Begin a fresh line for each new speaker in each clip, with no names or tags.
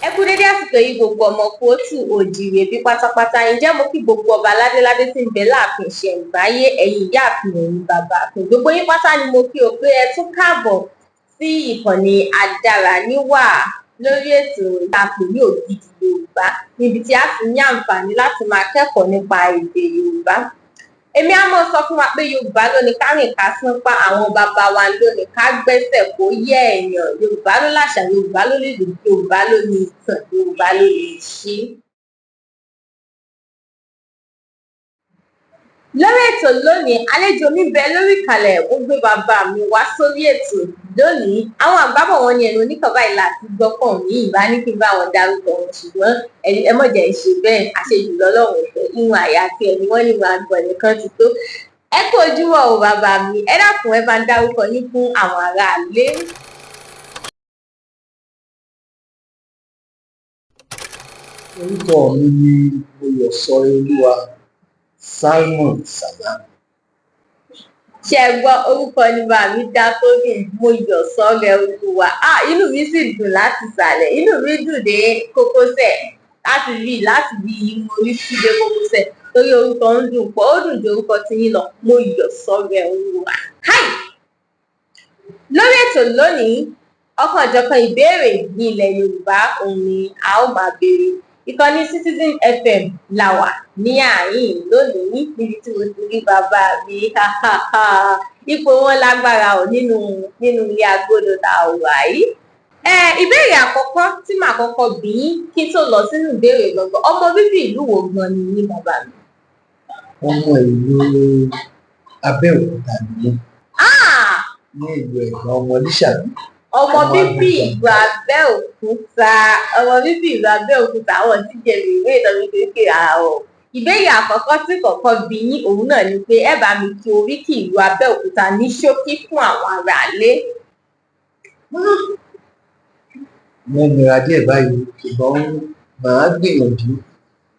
Ẹ kú dédé àsìkò yìí gbogbo ọmọ kóòtù òjìrè bí pátápátá. Ǹjẹ́ mo kí gbogbo ọba ládéládé tí ń bẹ láàfin ìṣẹ̀ǹbáyé, ẹ̀yin ìyáàfin, ẹ̀yin bàbá àfin. Gbogbo yín pátá ni mo kí o pé ẹ tún káàbọ̀ sí ìkànnì ADARANIWA lórí ètò ìtàkùn ní ògidì Yorùbá, níbi tí a ti ní àǹfààní láti máa kẹ́kọ̀ọ́ nípa èdè Yorùbá. Èmi á mọ̀ sọ fún wa pé Yorùbá ló ní ká rìn ká sánpá, àwọn bàbá wa ló ní ká gbẹ́sẹ̀ kó yé èèyàn. Yorùbá ló láṣà, Yorùbá ló nílùú, Yorùbá ló ní ìtàn, Yorùbá ló ní ìṣe. Lórí ètò lónìí, àlejò mi bẹ lórí ìkàlẹ̀, ó gbé bàbá mi wá sórí ètò lónìí. Àwọn àgbàbọ̀ wọn ni ẹnu oníkan báyìí láti gbọ́kàn ní ìbá ní kí n bá wọn dárúkọ wọn, ṣùgbọ́n ẹ mọ̀jẹ̀ ìṣe bẹ́ẹ̀, àṣejù lọ́lọ́run ìfẹ́, ìwọ̀n àyà àti ẹ̀mí wọ́n ní wọn àgbọ̀n nìkan ti tó. Ẹ kú ojúmọ́ o bàbá mi, ẹ dákun ẹ bá ń dárúkọ yín fún àwọn aráalé.
Orúkọ mi ni Oyèsọ̀rẹ́olúwa SALMON SALAMI.
Ṣé ẹ gbọ́ orúkọ ní bá mi dá tó dùn, Oyèsọ̀rẹ́olúwa. Inú mi sì dùn láti sàlẹ̀, inú mi dùn dé kókósẹ̀, láti bí orí sí dé kókósẹ̀, torí orúkọ ń dùn pọ̀, ó dùn ju orúkọ tí yín lọ, Oyèsọ̀rẹ́olúwa. Lórí ètò lónìí, ọ̀kanòjọ̀kan ìbéèrè ní ilẹ̀ Yorùbá òun ni a ó máa béèrè. Ìkànnì Citizen FM la wà ní àárín lónìí, níbi tí mo ti rí bàbá mi. Ipò wọn lágbára ò nínú ilé agbódo tá a wà yìí. Ìbéèrè àkọ́kọ́ tí màá kọ́kọ́ bí yín kí n tó lọ sínú ìbéèrè gangan, ọmọ bíbí ìlú wo gan ni yín bàbá mi?
Ọmọ ìlú Abẹ́òkúta ni mí. Ní ìlú Ẹ̀gbá, ọmọ Lísàbí.
Ọmọ bíbí ìlú Abẹ́òkúta, ọmọ bíbí ìlú Abẹ́òkúta, àwọn tí jẹ ìwé ìtọ́jú kékeré àwọ̀. Ìbéèrè àkọ́kọ́ tí kọ̀ọ̀kan bí yín òun náà ni pé ẹ bá mi kí oríkì ìlú Abẹ́òkúta ní ṣókí fún àwọn aráalé.
Mo nira díẹ̀ báyìí, ṣùgbọ́n màá gbìyànjú.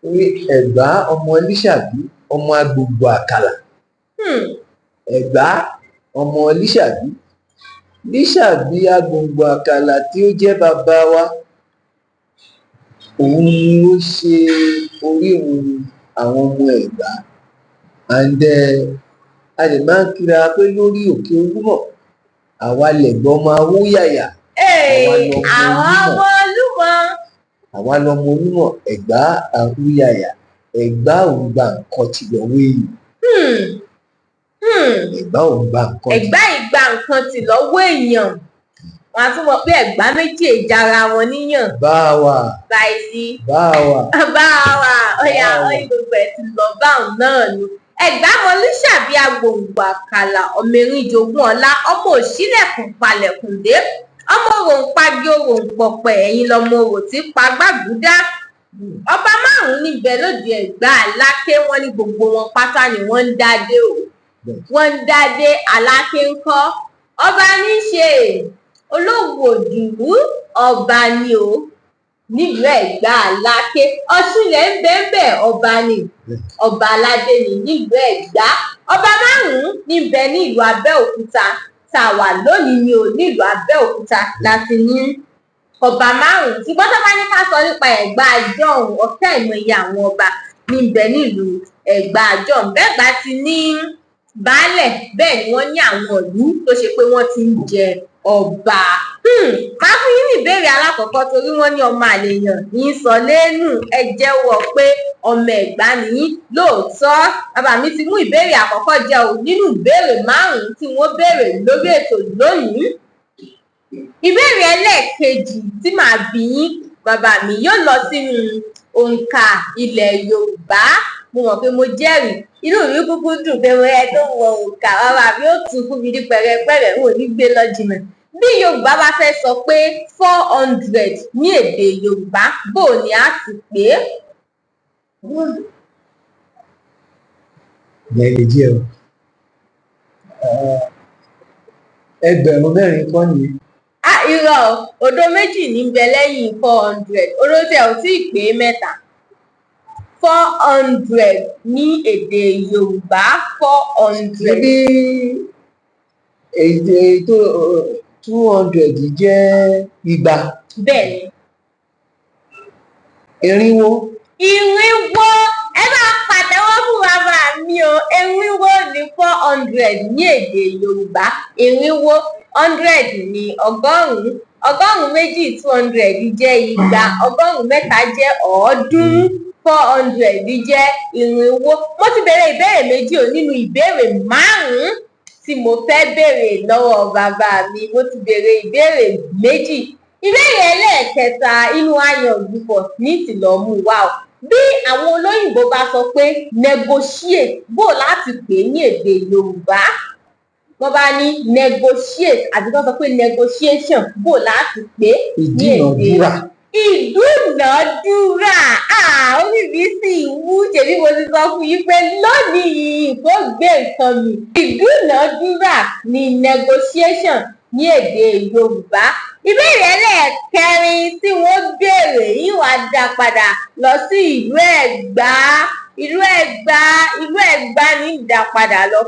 Orí Ẹ̀gbá, ọmọ Lísàbí, ọmọ agbègbè àkàlà. Ẹ̀gbá, ọmọ Lísàbí. Lísàbí agbègbè àkàlà tí ó jẹ́ bàbá wa, òun ni ó ṣe orírun àwọn ọmọ Ẹ̀gbá. A lè máa ń kíra pé lórí òkè Olúmọ̀, àwa lẹ̀gbọ́n ọmọ Awóyàyà.
Àwọn ọmọ Olúmọ̀.
Àwa lọmọ Olúmọ̀, Ẹ̀gbá Awóyàyà. Ẹ̀gbá òun gba nǹkan ti lọ́wọ́ èèyàn. Ẹ̀gbá òun gba nǹkan.
Ẹ̀gbá ìgbà nǹkan ti lọ́wọ́ èèyàn. Wọ́n á tún mọ̀ pé ẹ̀gbá méjì ìjara wọn níyàn.
Báwa.
Báyìí.
Báwa.
Báwa. Ọ̀yà gbogbo ẹ̀ ti lọ báwọn náà ni. Ẹ̀gbá ọmọ Lísàbí agbòǹgbò àkàlà, ọmọ erin jogún ọlá, ọmọ òṣìlẹ̀kùn palẹ̀kùn dé, ọmọ òròǹpagi òròǹpọ̀pẹ̀, ẹ̀yin lọmọ òrò tí pa gbàgúdá. Ọba márùn-ún níbẹ̀ lóde Ẹ̀gbá Aláké, wọ́n ní gbogbo wọn pátá ni wọ́n ń dádé o. Wọ́n ń dádé, Aláké ń kọ́. Ọba ní í ṣe olówó òdìlú, ọba ni o nílùú Ẹ̀gbá Aláké. Ọ̀ṣunlẹ̀ ń bẹ́ẹ̀ ọba ni, ọba aládé ni nílùú Ẹ̀gbá. Ọba márùn-ún níbẹ̀ ní ìlú Abẹ́òkúta tá a wà lónìí ni o, nílùú Abẹ́òkúta láti ní ọba márùn-ún. Ṣùgbọ́n tó bá ní ká sọ nípa Ẹ̀gbá àjọhùn, ọ̀kẹ́ ìmọ̀ye àwọn ọba níbẹ̀ nílùú Ẹ̀gbá àjọhùn. Bẹ́ẹ̀gbá ti ní baálẹ̀, bẹ́ẹ̀ ni wọ́n ní àwọn ìlú tó ṣe pé wọ́n ti ń jẹ ọba. Máa fún yín ní ìbéèrè alákọ̀ọ́kọ́ torí wọ́n ní ọmọ àlèyàn ní sọ lẹ́nu. Ẹ jẹ́wọ́ pé ọmọ Ẹ̀gbá nìyí lóòótọ́. Bàbá mi ti mú ìbéèrè àkọ́kọ́ jẹ́ o nínú ìbéèrè márùn-ún tí wọ́n béèrè lórí ètò lónìí. Ìbéèrè ẹlẹ́ẹ̀kejì tí màá bí yín bàbá mi yóò lọ sínú òǹkà ilẹ̀ Yorùbá. Mo mọ̀ pé mo jẹ́rìí, inú mi kúkú dùn pé mo yẹ tó wọ òǹkà, bàbá mi ó tún fún mi ní pẹ̀rẹ̀pẹ̀rẹ̀, n ò ní gbé lọ jìnnà. Bí Yorùbá bá fẹ́ sọ pé 400 ní èdè Yorùbá, bó ni a ti pè é?
Lẹ́yìn díẹ̀ o. Ẹgbẹ̀rún mẹ́rin kọ́ ni.
Irọ́ òdo méjì ní bẹ lẹ́yìn 400, odò tí ẹ ò tí ì pé mẹ́ta. 400 ní èdè Yorùbá, 400.
Bí èdè tó 200 jẹ́ igba.
Bẹ́ẹ̀ni.
irinwó.
Irinwó. Ẹ bá pàtẹ́wọ́ fún bàbá mi o. Irinwó ni 400 ní èdè Yorùbá. Irinwó 100 ní ọgọ́rùn-ún. Ọgọ́rùn-ún méjì 200 jẹ́ igba. Ọgọ́rùn-ún mẹ́ta jẹ́ ọ̀ọ́dúnrún. 400 jẹ́ irinwó. Mo ti béèrè ìbéèrè méjì o nínú ìbéèrè 5 tí mo fẹ́ béèrè lọ́wọ́ bàbá mi. Mo ti béèrè ìbéèrè méjì. Ìbéèrè ẹlẹ́ẹ̀kẹta inú ayọ̀ ògbufọ̀ ní ìtìlọ́mú wa o. Bí àwọn olóyìnbó bá sọ pé negotiate bó láti pè ní èdè Yorùbá. Wọ́n bá ní negotiate àti wọ́n sọ pé negotiation bó láti pè ní èdè ìdúnàádúrà. Orí mi sì wú ṣèbí mo ti sọ fún yín pé lónìí yìí kò gbé nǹkan mi. Ìdúnàádúrà ni negotiation ní èdè Yorùbá. Ìbéèrè ẹlẹ́ẹ̀kẹrin tí wọ́n béèrè yìí wá dá padà lọ sí ìlú Ẹ̀gbá. Ìlú Ẹ̀gbá ní dá padà lọ.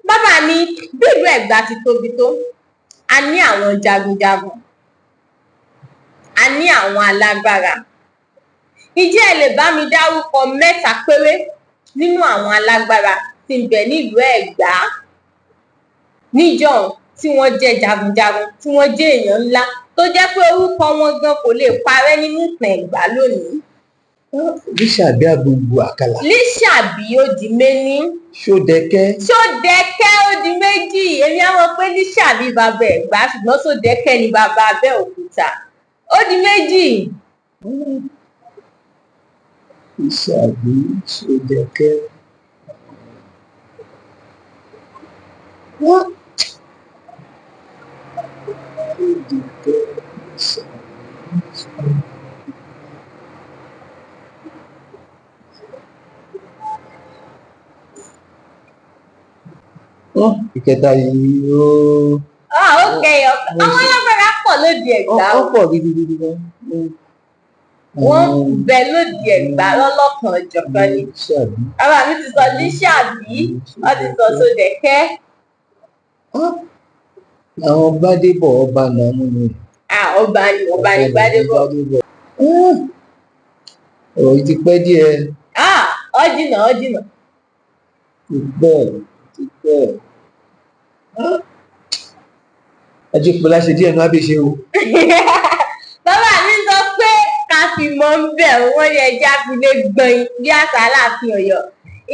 Bàbá mi, bí ìlú Ẹ̀gbá ti tóbi tó, a ní àwọn jagunjagun. A ní àwọn alágbára. Ǹjẹ́ ẹ lè bá mi dárúkọ 3 péré nínú àwọn alágbára tí ń bẹ nílùú Ẹ̀gbá níjọ́un tí wọ́n jẹ́ jagunjagun, tí wọ́n jẹ́ èèyàn ńlá, tó jẹ́ pé orúkọ wọn gan kò lè parẹ́ nínú ìtàn Ẹ̀gbá lónìí?
Lísàbí Agbogbo Àkàlà.
Lísàbí ó di méní.
Ṣódẹkẹ́.
Ṣódẹkẹ́ ó di méjì. Èmi á mọ̀ pé Lísàbí bàbá Ẹ̀gbá ṣùgbọ́n Ṣódẹkẹ́ ni bàbá Abẹ́òkúta. Ó di méjì.
Lísàbí, Ṣódẹkẹ́. Ìkẹta yìí ó.
Ok, àwọn alágbára pọ̀ lóde Ẹ̀gbá.
Wọ́n pọ̀ gidigidi gan.
Wọ́n bẹ lóde Ẹ̀gbá lọ́lọ́kan ọ̀jọ̀kan ni. Bàbá mi ti sọ Lísàbí, wọ́n ti sọ Ṣódẹkẹ́.
Àwọn Gbádébọ̀ ọba náà mú mi.
Ọba ni Gbádébọ̀.
Ọ̀rọ̀ yìí ti pẹ́ díẹ̀.
Ó jìnnà.
Ti pẹ́. Ajẹ́pọ̀lá ṣe díẹ̀ náà àbíṣe o.
Bàbá mi sọ pé ká fi mọ́ ń bẹ̀ wọ́n ní ẹja fi lè gbọ̀n bí àṣà Aláàfin Ọ̀yọ́.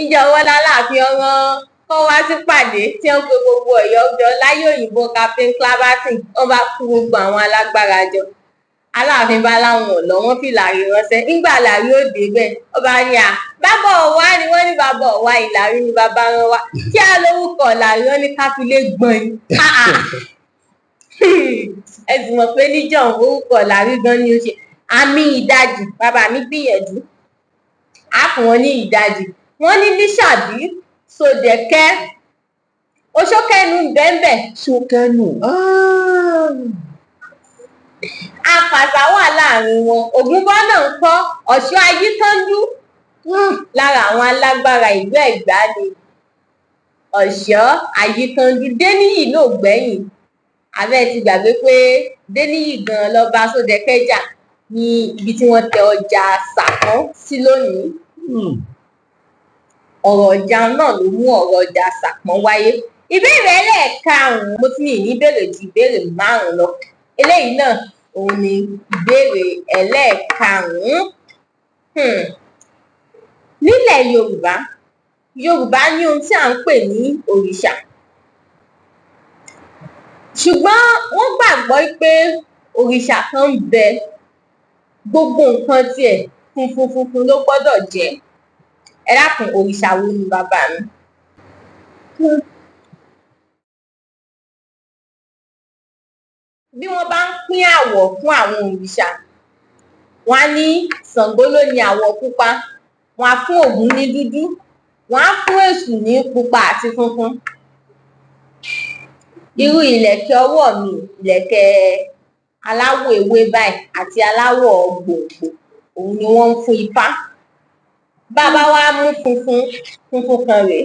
Ìjọba Aláàfin ọ̀ràn kọ́ wá sí pàdé tí wọ́n pe gbogbo Ọ̀yọ́ jọ láyé òyìnbó Captain Claverton. Wọ́n bá kó gbogbo àwọn alágbára jọ. Aláàfin bá láwọn ọ̀lọ́ wọn fi Làrí ránṣẹ́. Nígbà Làrí ó dé bẹ́ẹ̀ ọba ní bàbá Ọ̀wá ni wọ́n ní bàbá Ọ̀wá Ìlàrí ni bàbá rán wá. Kí á lórúkọ Làrí wọn ní ká fi lè gbọ̀n. Ẹ sì mọ̀ pé níjọ́ orúkọ Làrí gan ni ó ṣe. Àmì ìdajì bàbá mi gbìyànjú. Á fún wọn ní ìdajì. Wọ́n ní Lísàbí, Ṣódẹkẹ́, Oṣókẹ́nu bẹ́ẹ̀.
Ṣókẹ́nu.
Àpàṣà wà láàrin wọn. Ògúnbọ́nà ń kọ́ Ọ̀ṣọ́ Ayítọ́ndú. Lára àwọn alágbára ìlú Ẹ̀gbá ni Ọ̀ṣọ́ Ayítọ́ndú. Déníyì ló gbẹ̀yìn. Abẹ́ ti gbàgbé pé Déníyì gan ló bá Ṣódẹkẹ́ jà ní ibi tí wọ́n tẹ ọjà Sàpọ́n sí lónìí. Ọ̀rọ̀ ọjà náà ló mú ọ̀rọ̀ ọjà Sàpọ́n wáyé. Ìbéèrè ẹlẹ́ẹ̀karùn-ún mo ti ní ìbéèrè ju ìbéèrè 5 lọ. Eléyìí náà òun ni ìbéèrè ẹlẹ́ẹ̀karùn-ún. Nílẹ̀ Yorùbá ní ohun tí à ń pè ní òrìṣà. Ṣùgbọ́n wọ́n gbàgbọ́ pé òrìṣà kan ń bẹ, gbogbo nǹkan tiẹ̀ funfun ló gbọ́dọ̀ jẹ́. Ẹ dákun, òrìṣà wo ni bàbá mi? Bí wọ́n bá ń pín àwọ̀ fún àwọn òrìṣà, wọ́n á ní Ṣàngó ló ní àwọ̀ pupa, wọ́n á fún Ògún ní dúdú, wọ́n á fún Èṣù ní pupa àti funfun. Irú ìlẹ̀kẹ̀ ọwọ́ mi, ìlẹ̀kẹ̀ aláwọ̀ ewé báyìí àti aláwọ̀ gbòǹgbò, òun ni wọ́n ń fún Ifá. Bàbá wa mú funfun kan rèé,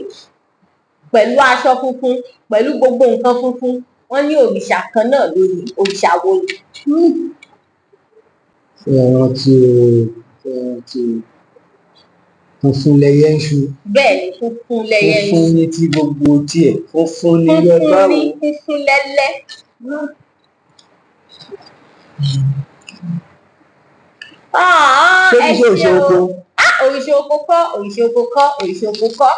pẹ̀lú aṣọ funfun, pẹ̀lú gbogbo nǹkan funfun, wọ́n ní òrìṣà kan náà lónìí. Òrìṣà wo ni?
Ṣé ẹ rántí funfun lẹyẹ ń ṣu.
bẹ́ẹ̀ ni funfun lẹyẹ ń ṣu.
funfun ní ti gbogbo tiẹ̀, funfun ní Yorùbá wo.
funfun lẹ́lẹ́.
ṣé kí ṣe òṣè oko?
òrìṣà oko kọ́, òrìṣà oko kọ́, òrìṣà oko kọ́.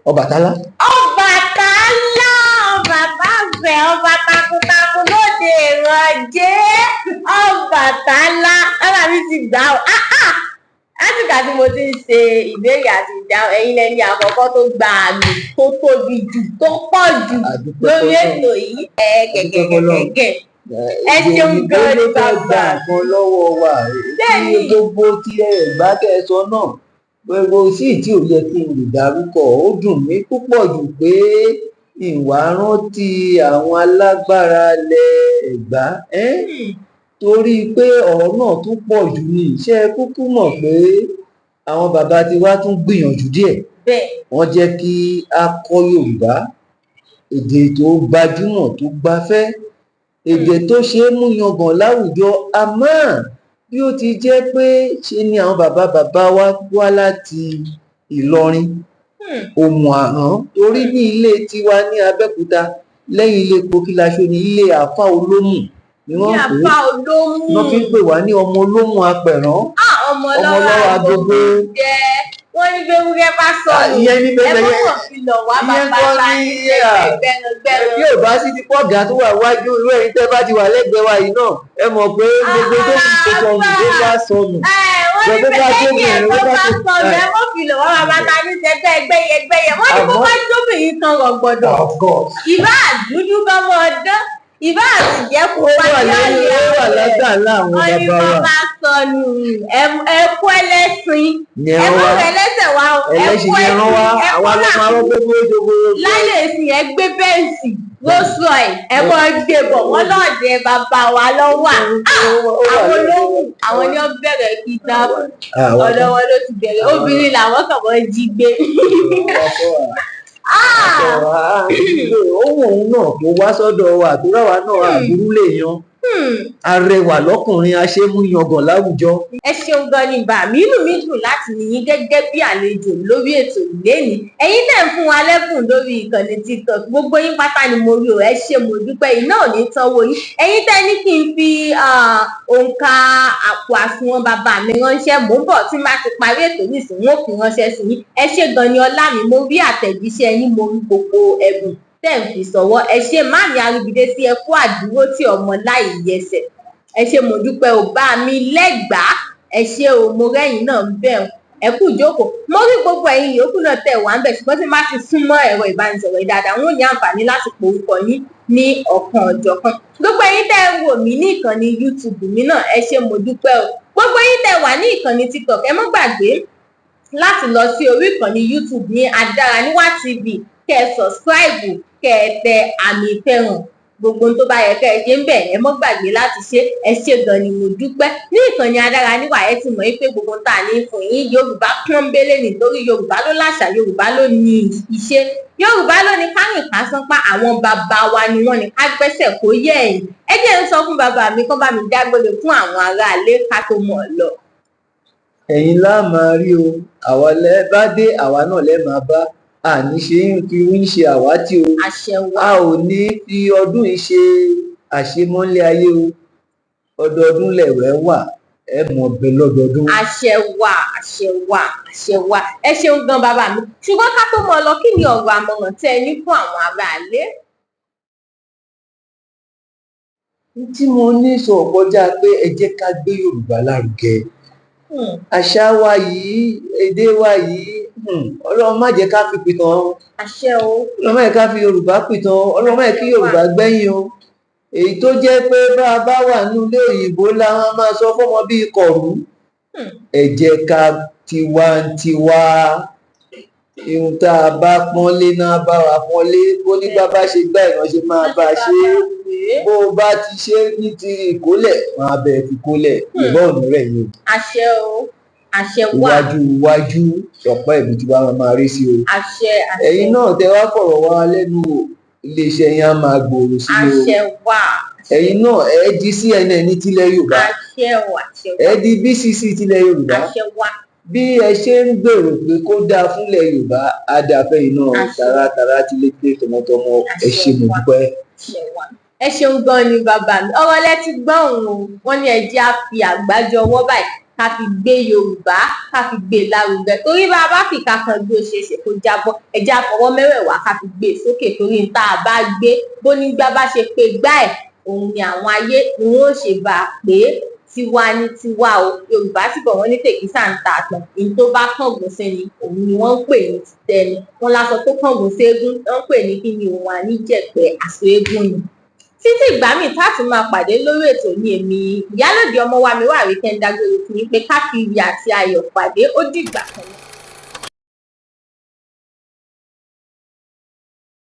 Ọbàtálá.
Ọbàtálá, ọba bàbẹ̀, ọba takuntakun lóde ìrànjẹ́. Ọbàtálá, ọba mi ti gbà ó. Látìgbà tí mo ti ń ṣe ìbéèrè àti ìdáhùn, ẹ̀yin lẹni àkọ́kọ́ tó gba àmì tó tóbi jù, tó pọ̀ jù lórí ètò yìí. Gẹ̀gẹ̀gẹ̀gẹ̀. Ẹ ṣeun gan ni bàbá.
kan lọ́wọ́ wa.
Bẹ́ẹ̀ni.
Gbogbo tí Ẹ̀gbá kẹsọ náà, gbogbo sí tí ò yẹ kí n lè dárúkọ, ó dùn mí púpọ̀ jù pé ìwà rántí àwọn alágbára ilẹ̀ Ẹ̀gbá. Torí pé ọ̀rọ̀ náà tún pọ̀ jù ní iṣẹ́ kúkú mọ̀ pé àwọn bàbá tiwa tún gbìyànjú díẹ̀. Wọ́n jẹ́ kí a kọ́ Yorùbá, èdè tó gbajúmọ̀ tó gbafẹ́, èdè tó ṣe é mú yangàn láwùjọ. Àmọ́ bí ó ti jẹ́ pé ṣe ni àwọn bàbá wa wá láti Ìlọrin, Òmù Àrán, torí ní ilé tiwa ní Abẹ́òkúta lẹ́yìn ilé Kokilaṣo ní ilé Àfá Olómù ni wọ́n pè é. Wọ́n fi ń pè wá ní ọmọ olómù apẹ̀rán, ọmọ ọlọ́wọ́ agogo.
Wọ́n ní bí ewúrẹ́ bá sọnù, ẹ mọ̀ fi lọ̀ wá bàbá bá gbẹ̀rùn.
Bí ò bá sí ti pọ̀gà tó wà wájú irú ẹ̀yin tẹ́ bá ti wà lẹ́gbẹ̀ẹ́ wa yìí náà, ẹ mọ̀ pé gbogbo tó kù tó sọnù tó bá sọnù.
Wọ́n ní bẹ́ẹ̀ ni ẹ̀kọ́ bá sọnù, ẹ mọ̀ fi lọ̀ wá bàbá ta ní tẹ́tẹ́ gbẹ́yẹ. Wọ́n ní kó bá jóbìnrin kan rọ̀gbọ̀dọ̀. Ìbá àdúdú bá mọ́ ọdán, ìbá àti jẹ́ kó wá ní ọ̀lẹ́
àwọn.
Wọ́n ní kó bá sọnù, ẹ̀kú ẹlẹ́sìn, ẹ̀kú ẹlẹ́sẹ̀ wa, ẹ̀kú láyé ìsìn ẹ gbé bẹ́ǹsì lóṣù ẹ̀ ẹ̀kọ́ gbé bọ̀ wọ́n náà dé bàbá wa lọ́wọ́. Àwọn olóhùn, àwọn ni wọ́n bẹ̀rẹ̀ kíta ọ̀dọ̀ wọn ló ti bẹ̀rẹ̀, obìnrin làwọn kàn wọ́n jí gbé.
Ohun òun náà tó wá sọ́dọ̀ wa tó ráwa náà àbúrú lè yan. Arẹwà lọ́kùnrin aṣẹ́mú yangàn láwùjọ.
Ẹ ṣeun gan ni bà mí, inú mi dùn láti ní yín gẹ́gẹ́ bí àlejò lórí ètò ìlénìí. Ẹ̀yin tẹ́ ń fún wa lẹ́bùn lórí ìkànnì TikTok, gbogbo yín pátá ni mo rí o, ẹ ṣé mo dúpẹ́, iná ò ní tánwó yín. Ẹ̀yin tẹ́ ní kí n fi òǹkà àpò àsùnwọ̀n bàbá mi ránṣẹ́, mò ń bọ̀ tí má ti parí ètò nísìnyí wọ́n fi ránṣẹ́ sí yín. Ẹ ṣé gan ni ọlá mi, mo rí àtẹ̀jíṣẹ́ yín, mo rí gbogbo ẹ̀bùn tẹ́ ń fi sọ̀wọ́. Ẹ ṣé Máàmì Arúbídé sí ẹ kú àdúró tí ọmọ láì yẹsẹ̀. Ẹ ṣé mo dúpẹ́ ò bá mi lẹ́gbàá. Ẹ ṣé o, mo rẹ́yìn náà ń bẹ̀ ẹ kú ìjókòó. Mo rí gbogbo ẹ̀yin yòókù náà tẹ̀ wá ń bẹ̀, ṣùgbọ́n tí má ti súnmọ́ ẹ̀rọ ìbánisọ̀rọ̀ yìí dáadáa, wọ́n ní àǹfààní láti porúkọ yín ní ọ̀kan ọ̀jọ̀kan. Gbogbo ẹ̀yin tẹ́ ń wò mí ní ìkànnì YouTube mi náà, ẹ ṣé mo dúpẹ́ o. Gbogbo ẹ̀yin tẹ́ wà ní ìkànnì TikTok, ẹ má gbàgbé láti lọ sí orí ìkànnì YouTube ní ADARANIWA TV, kẹ́ ẹ subscribe, kẹ́ ẹ tẹ àmì ìfẹ́ràn. Gbogbo tó bá yẹ kẹ́ ẹ ṣe ń bẹ̀, ẹ mọ́ gbàgbé láti ṣe. Ẹ ṣé gan ni mo dúpẹ́. Ní ìkànnì ADARANIWA ẹ ti mọ̀ pé gbogbo tá a ní fún yín Yorùbá pọ́nbélé nítorí Yorùbá ló láṣà, Yorùbá ló ní ìṣe, Yorùbá ló ní kárìn kásánpá, àwọn bàbá wa ni wọ́n ní ká gbẹ́sẹ̀ kó yẹ ẹ̀yìn. Ẹ jẹ́ ń sọ fún bàbá mi kán bá mi dágbére fún àwọn aráalé ká tó mọ̀ lọ.
Ẹ̀yin lá máa rí o, àwa lẹ bá dé, àwa náà lẹ máa bá. Àní ṣe ń fi ń ṣe àwátì o. A ò ní fi ọdún yìí ṣe àṣemọ́lé ayé o. Ọdọọdún lẹ̀wẹ̀ wà, ẹ mọ̀ bẹ lọ́dọọdún.
Àṣẹ wà, àṣẹ wà, àṣẹ wà. Ẹ ṣeun gan bàbá mi. Ṣùgbọ́n ká tó mọ̀ lọ, kí ni ọ̀rọ̀ àmọ̀ràn tẹ́ ẹ ní fún àwọn aráalé?
Tí mo ní sọ kọjá pé ẹ jẹ́ ká gbé Yorùbá lárugẹ. Àṣà wa yìí, èdè wa yìí, Ọlọ́run má jẹ́ ká fi pìtàn.
Àṣẹ o.
Ọlọ́run má jẹ́ ká fi Yorùbá pìtàn, Ọlọ́run má jẹ́ kí Yorùbá gbẹ́yìn o. Èyí tó jẹ́ pé bá a bá wà ní ilé òyìnbó láwọn máa sọ fọ́mọ bíi kọ̀rú. Ẹ jẹ́ ká tiwantiwa. Ihun tá a bá pọ́nlé náà bá wa pọ́nlé, bó nígbà bá ṣe gbá ìránṣẹ́ máa bá a ṣe. Bó o bá ti ṣe ní ti ìkólẹ̀, máa bẹ̀ fi kólẹ̀. Ìbọn òní rẹ̀ yìí.
Àṣẹ o. Àṣẹ wà.
Iwájú ọ̀pọ̀ ìbí tí wàá máa rí sí o.
Àṣẹ.
Ẹ̀yin náà tẹ wá fọ̀rọ̀ wá lẹ́nu wò, iléeṣẹ́ yín á máa gbòòrò sí o.
Àṣẹ wà.
ẹ̀yin náà ẹ di CNN tilẹ̀ Yorùbá,
àṣẹ o, àṣẹ
ẹ
wa,
di BCC tilẹ̀ Yorùbá.
àṣẹ wa,
Bí ẹ ṣe ń gbèrò pé kó dáa fúnlẹ̀ Yorùbá á dáa fẹ́yìn náà
àṣẹ.
tààràtàrà tilé pé tọmọtọmọ. Ẹ ṣé mo
Àṣẹ wa.
dúpẹ́.
àṣẹ wa. Ẹ ṣeun gan ni bàbá mi, ọ̀rọ̀ lẹ ti gbọ́ òun o, wọ́n ní ẹ jẹ́ á fi àgbájọ ọwọ́ báyìí ká fi gbé Yorùbá, ká fi gbé lárugẹ, torí bá a bá fi kankan gbé ó ṣeéṣe kó jábọ́, ẹ jẹ́ á fọwọ́ mẹ́wẹ̀ẹ̀wá ká fi gbé e sókè, torí n tá a bá gbé bónígbá bá ṣe pé gbá ẹ̀ òun ni àwọn ayé ni wọ́n ó ṣe bá a pé tiwa ní tiwa o. Yorùbá sì bọ̀ wọ́n ní tèkísà ń ta àtàn, èyí tó bá kángun sí ni òun ni wọ́n ń pè ní títẹni, wọ́n láṣọ tó kángun séégún wọ́n ń pè ní kí ni òun àníjẹ̀pẹ̀ aṣọ eégún ni. Títí ìgbà míì tá a tún máa pàdé lórí ètò ní èmi Ìyálóde Ọmọwàmíwà Àríkẹ́ ń dágbére fún yín pé ká fi ire àti ayọ̀ pàdé, ó dìgbà kan náà.